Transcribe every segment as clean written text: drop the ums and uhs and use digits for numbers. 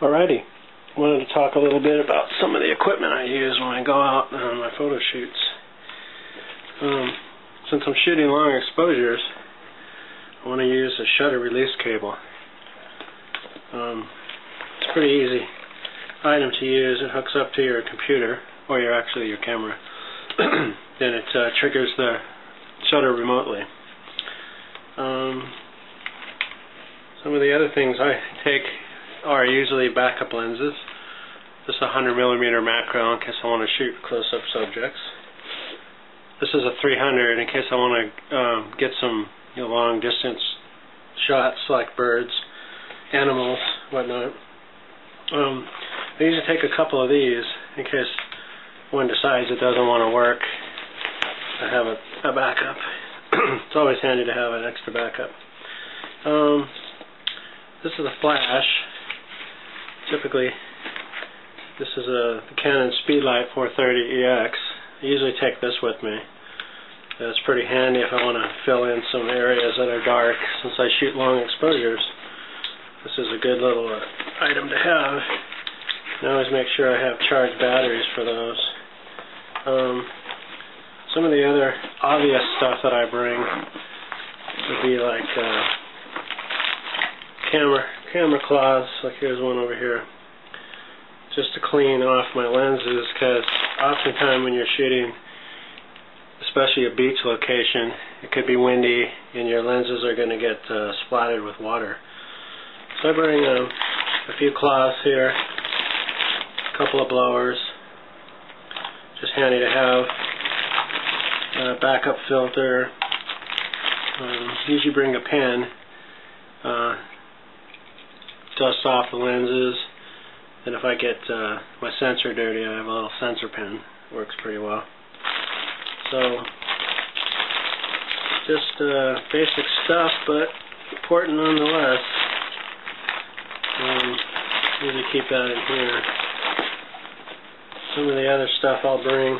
Alrighty, wanted to talk a little bit about some of the equipment I use when I go out on my photo shoots. Since I'm shooting long exposures, I want to use a shutter release cable. It's a pretty easy item to use. It hooks up to your computer, or your camera. Then it triggers the shutter remotely. Some of the other things I take are usually backup lenses. This is a 100mm macro in case I want to shoot close-up subjects. This is a 300 in case I want to get some long-distance shots like birds, animals, whatnot. I usually take a couple of these in case one decides it doesn't want to work. I have a backup. It's always handy to have an extra backup. This is a flash. Typically, this is the Canon Speedlight 430EX. I usually take this with me. It's pretty handy if I want to fill in some areas that are dark. Since I shoot long exposures, this is a good little item to have. And I always make sure I have charged batteries for those. Some of the other obvious stuff that I bring would be like camera cloths. Like here's one over here, just to clean off my lenses, because oftentimes when you're shooting, especially a beach location, it could be windy and your lenses are going to get splattered with water. So I bring a few cloths here, a couple of blowers, just handy to have. A backup filter. Usually bring a pen. Dust off the lenses. And if I get my sensor dirty, I have a little sensor pen. Works pretty well. So, just basic stuff, but important nonetheless. Usually keep that in here. Some of the other stuff I'll bring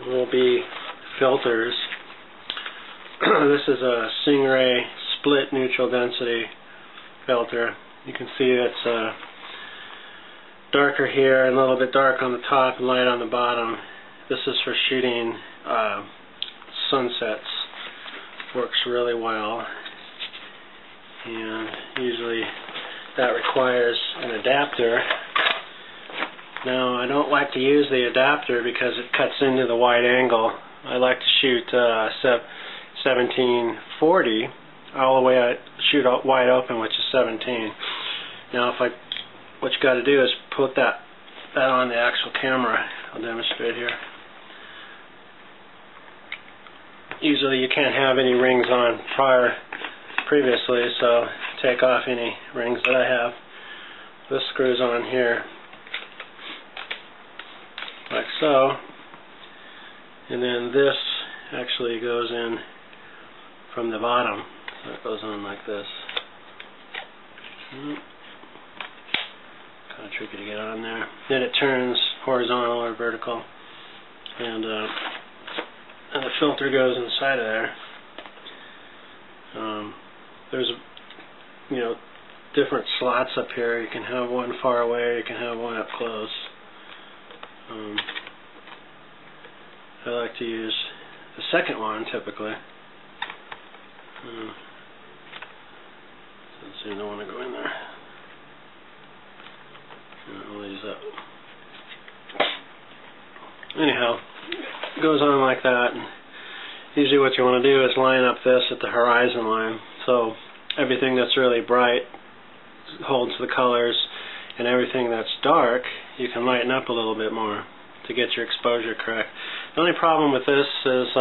will be filters. This is a Stingray split neutral density filter. You can see it's darker here and a little bit dark on the top and light on the bottom. This is for shooting sunsets. Works really well, and usually that requires an adapter. Now, I don't like to use the adapter because it cuts into the wide angle. I like to shoot 1740 all the way. I shoot wide open, which is 17. Now, what you got to do is put that on the actual camera. I'll demonstrate here. Usually, you can't have any rings on previously, so take off any rings that I have. This screws on here, like so, and then this actually goes in from the bottom. So it goes on like this. Kind of tricky to get on there. Then it turns horizontal or vertical, and the filter goes inside of there. There's different slots up here. You can have one far away, you can have one up close. I like to use the second one typically. So you don't want to go in there. I'll use that. Anyhow, it goes on like that. And usually what you want to do is line up this at the horizon line. So everything that's really bright holds the colors, and everything that's dark you can lighten up a little bit more to get your exposure correct. The only problem with this is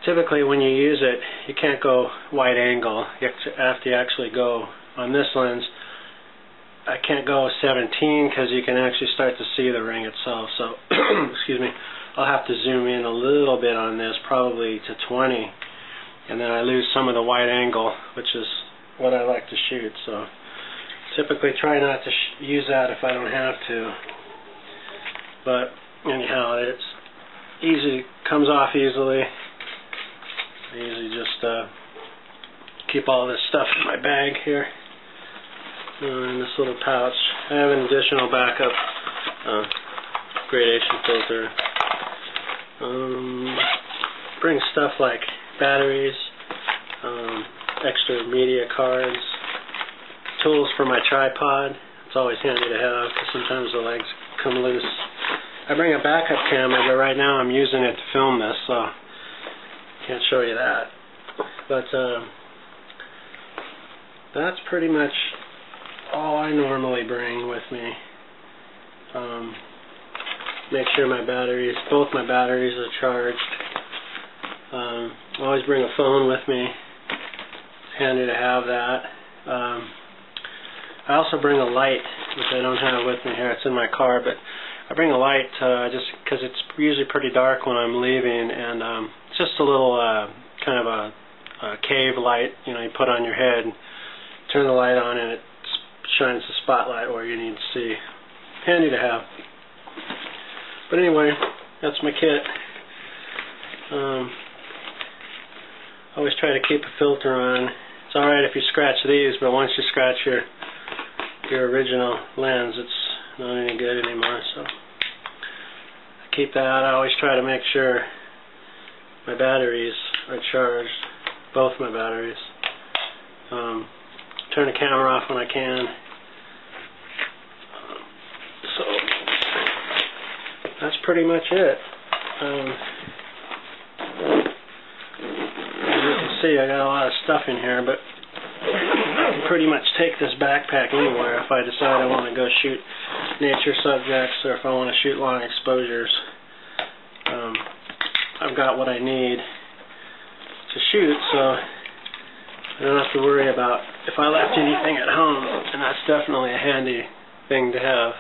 typically when you use it, you can't go wide angle. You have to actually go on this lens. I can't go 17 because you can actually start to see the ring itself. So, excuse me, I'll have to zoom in a little bit on this, probably to 20, and then I lose some of the wide angle, which is what I like to shoot. So, typically try not to use that if I don't have to. But anyhow, it's easy, comes off easily. I usually just keep all this stuff in my bag here. in this little pouch. I have an additional backup gradation filter. Bring stuff like batteries, extra media cards, tools for my tripod. It's always handy to have because sometimes the legs come loose. I bring a backup camera, but right now I'm using it to film this, so can't show you that. But that's pretty much all I normally bring with me. Make sure both my batteries are charged. Always bring a phone with me. It's handy to have that. I also bring a light, which I don't have with me here. It's in my car, but I bring a light just because it's usually pretty dark when I'm leaving, and it's just a little kind of a cave light, you know, you put on your head, and turn the light on, and it shines the spotlight where you need to see. Handy to have. But anyway, that's my kit. Always try to keep a filter on. It's alright if you scratch these, but once you scratch your original lens, it's not any good anymore. So I keep that. I always try to make sure my batteries are charged, both my batteries. Turn the camera off when I can. So that's pretty much it. As you can see, I got a lot of stuff in here, but I can pretty much take this backpack anywhere if I decide I want to go shoot nature subjects or if I want to shoot long exposures. I've got what I need to shoot, so I don't have to worry about if I left anything at home, and that's definitely a handy thing to have.